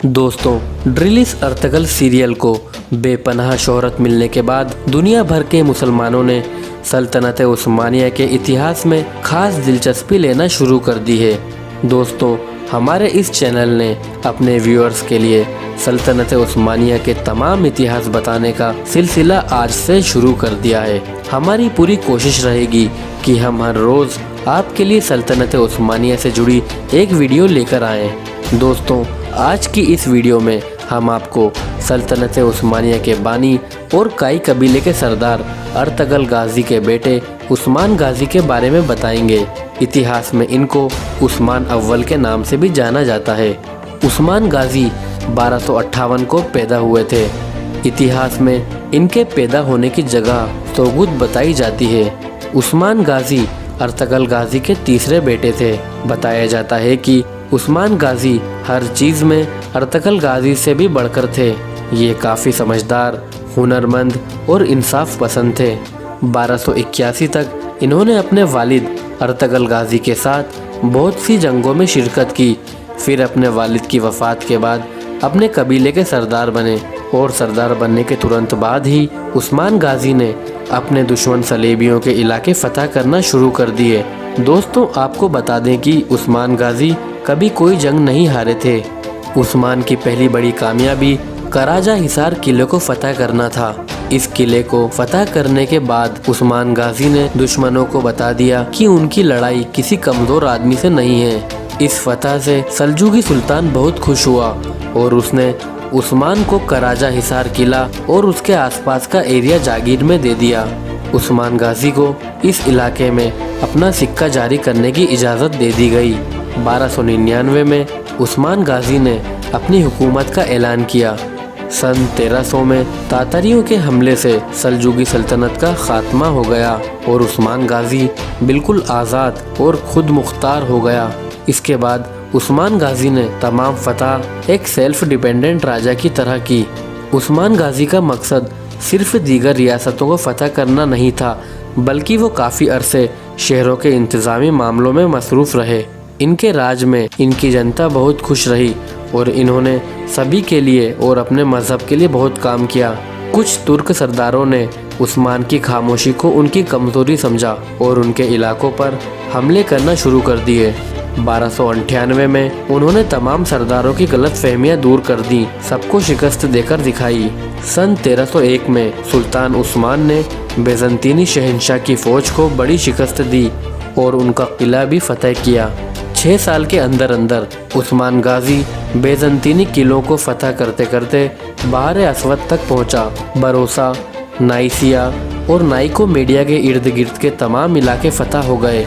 दोस्तों, ड्रिलिस Ertugrul serial को बेपनाह शोहरत मिलने के बाद दुनिया भर के मुसलमानों ने सल्तनत उस्मानिया के इतिहास में खास दिलचस्पी लेना शुरू कर दी है। दोस्तों, हमारे इस चैनल ने अपने व्यूअर्स के लिए सल्तनत उस्मानिया के तमाम इतिहास बताने का सिलसिला आज से शुरू कर दिया है। हमारी पूरी कोशिश रहेगी कि हम हर रोज़ आपके लिए सल्तनत उस्मानिया से जुड़ी एक वीडियो लेकर आएँ। दोस्तों, आज की इस वीडियो में हम आपको सल्तनत उस्मानिया के बानी और काई कबीले के सरदार अर्तगल गाजी के बेटे उस्मान गाजी के बारे में बताएंगे। इतिहास में इनको उस्मान अव्वल के नाम से भी जाना जाता है। उस्मान गाजी 1258 को पैदा हुए थे। इतिहास में इनके पैदा होने की जगह तोगुत बताई जाती है। उस्मान गाजी अर्तगल गाजी के तीसरे बेटे थे। बताया जाता है कि उस्मान गाजी हर चीज़ में अर्तगल गाजी से भी बढ़कर थे। ये काफ़ी समझदार, हुनरमंद और इंसाफ पसंद थे। 1281 तक इन्होंने अपने वालिद अर्तगल गाजी के साथ बहुत सी जंगों में शिरकत की। फिर अपने वालिद की वफ़ात के बाद अपने कबीले के सरदार बने और सरदार बनने के तुरंत बाद ही उस्मान गाजी ने अपने दुश्मन सलेबियों के इलाके फतह करना शुरू कर दिए। दोस्तों, आपको बता दें कि उस्मान गाजी कभी कोई जंग नहीं हारे थे। उस्मान की पहली बड़ी कामयाबी कराजा हिसार किले को फतह करना था। इस किले को फतह करने के बाद उस्मान गाजी ने दुश्मनों को बता दिया कि उनकी लड़ाई किसी कमज़ोर आदमी से नहीं है। इस फतह से सल्जूकी सुल्तान बहुत खुश हुआ और उसने उस्मान को कराजा हिसार किला और उसके आसपास का एरिया जागीर में दे दिया। उस्मान गाजी को इस इलाके में अपना सिक्का जारी करने की इजाज़त दे दी गई। 1299 में उस्मान गाजी ने अपनी हुकूमत का ऐलान किया। सन 1300 में तातारियों के हमले से सल्जूकी सल्तनत का खात्मा हो गया और उस्मान गाजी बिल्कुल आज़ाद और खुद मुख्तार हो गया। इसके बाद उस्मान गाजी ने तमाम फतह एक सेल्फ डिपेंडेंट राजा की तरह की। उस्मान गाजी का मकसद सिर्फ दीगर रियासतों को फतह करना नहीं था, बल्कि वो काफ़ी अरसे शहरों के इंतज़ामी मामलों में मसरूफ़ रहे। इनके राज में इनकी जनता बहुत खुश रही और इन्होंने सभी के लिए और अपने मज़हब के लिए बहुत काम किया। कुछ तुर्क सरदारों ने उस्मान की खामोशी को उनकी कमज़ोरी समझा और उनके इलाकों पर हमले करना शुरू कर दिए। 1298 में उन्होंने तमाम सरदारों की गलत फहमियाँ दूर कर दी, सबको शिकस्त देकर दिखाई। सन 1301 में सुल्तान उस्मान ने बेज़ंतीनी शहंशाह की फ़ौज को बड़ी शिकस्त दी और उनका किला भी फतह किया। 6 साल के अंदर अंदर उस्मान गाजी बेज़ंतीनी किलों को फतह करते करते बाहर अस्वद तक पहुंचा। बरोसा, नाइसिया और नाइको मीडिया के इर्द गिर्द के तमाम इलाके फतह हो गए।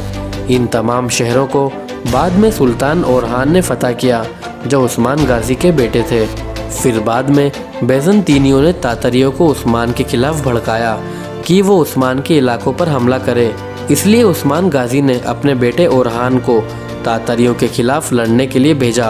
इन तमाम शहरों को बाद में सुल्तान ओरहान ने फतह किया, जो उस्मान गाजी के बेटे थे। फिर बाद में बेज़ंतीनियों ने तातारियों को उस्मान के खिलाफ भड़काया कि वो उस्मान के इलाकों पर हमला करे। इसलिए उस्मान गाजी ने अपने बेटे ओरहान को तातारियों के खिलाफ लड़ने के लिए भेजा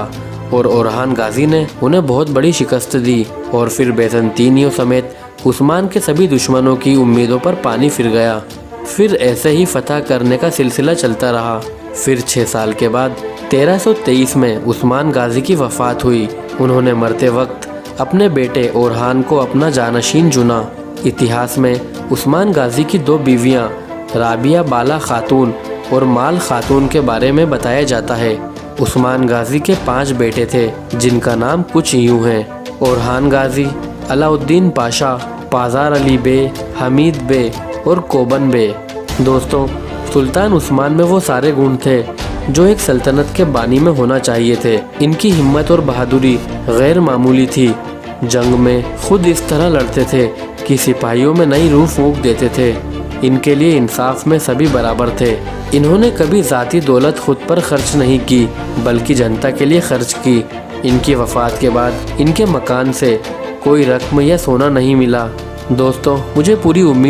और ओरहान गाजी ने उन्हें बहुत बड़ी शिकस्त दी और फिर बेज़ंतीनियों समेत उस्मान के सभी दुश्मनों की उम्मीदों पर पानी फिर गया। फिर ऐसे ही फतह करने का सिलसिला चलता रहा। फिर 6 साल के बाद 1323 में उस्मान गाजी की वफ़ात हुई। उन्होंने मरते वक्त अपने बेटे ओरहान को अपना जानशीन चुना। इतिहास में उस्मान गाजी की 2 बीवियाँ राबिया बाला खातून और माल खातून के बारे में बताया जाता है। उस्मान गाजी के 5 बेटे थे, जिनका नाम कुछ यूँ हैं: ओरहान गाजी, अलाउद्दीन पाशा, पाजार अली बे, हमीद बे और कोबन बे। दोस्तों, सुल्तान उस्मान में वो सारे गुण थे जो एक सल्तनत के बानी में होना चाहिए थे। इनकी हिम्मत और बहादुरी गैर मामूली थी। जंग में खुद इस तरह लड़ते थे कि सिपाहियों में नई रूह फूंक देते थे। इनके लिए इंसाफ में सभी बराबर थे। इन्होंने कभी ज़ाती दौलत खुद पर खर्च नहीं की, बल्कि जनता के लिए खर्च की। इनकी वफ़ात के बाद इनके मकान से कोई रकम या सोना नहीं मिला। दोस्तों, मुझे पूरी उम्मीद